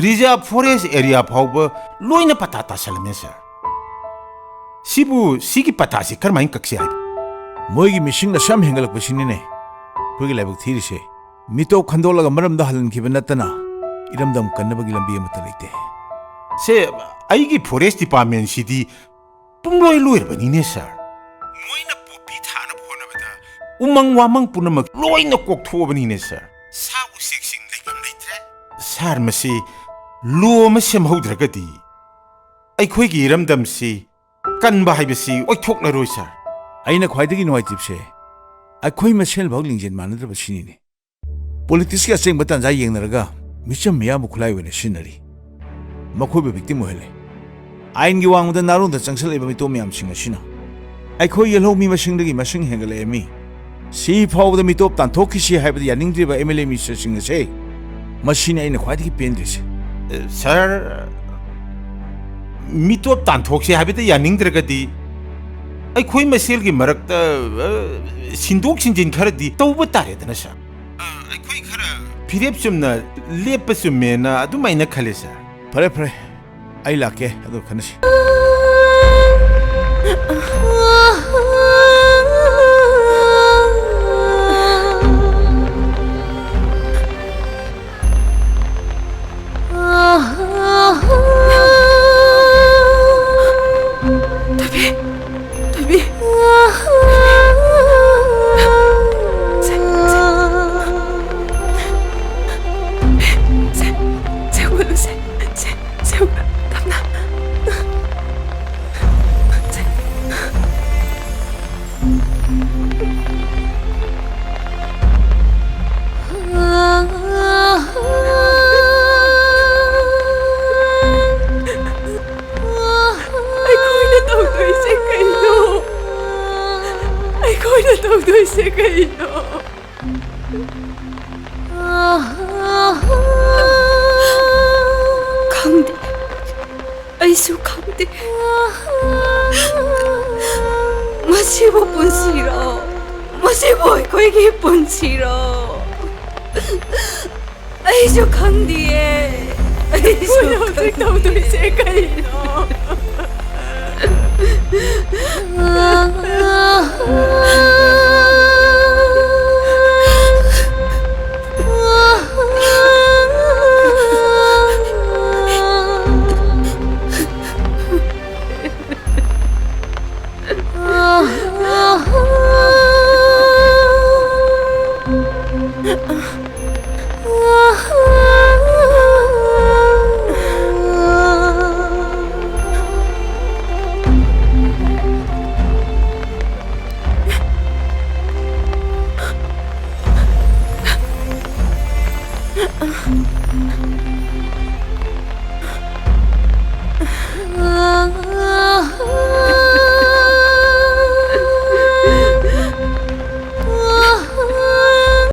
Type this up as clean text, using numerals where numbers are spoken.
Reserve Forest Area fauba loina patata salame sir. Sibu sigi patasi karmain kaksi hai. Moigi missing na sam hengalak pasini Kuigi labuk thiri se. Mito khandola maram da halan kibanatana. Iramdam kannabagi lambi amata leite. Se aigi Forest Department sidi pungloi luir bani ne sir. Moina popi thana phona bata. Umang wamang punamak loina koktho bani ne sir. Sa usik sing leibam leitre. Sir masi lu ma semhaudragadi. Aikhoigi iramdam si kanba haibasi oithokna roi sir. Aina khwaidagi nuaitipse. Akhoi masel bhag lingjin manadra basini ne. Politics ka seng batan jai yengnaraga micham miya mu khulai wene sinari. Makhoi be victim ohele. Ain gi wangda narun da changsal eba mi to miyam singa sina. Akhoi yelho mi masingdagi masing hengale emi. Si phawda mi top tan thokhi si haibadi yaning driba MLA mi singa se. Masini aina khwaidagi pendris. Sir mitop tanthokse habita yaningdragadi aikoi maselgi marakta sindok sinjin kharadi tawba taredana sir. Aikoi khara phirep chumna lepasumena adumaina khale sir. Pare pare. Ai lake adu khanasi.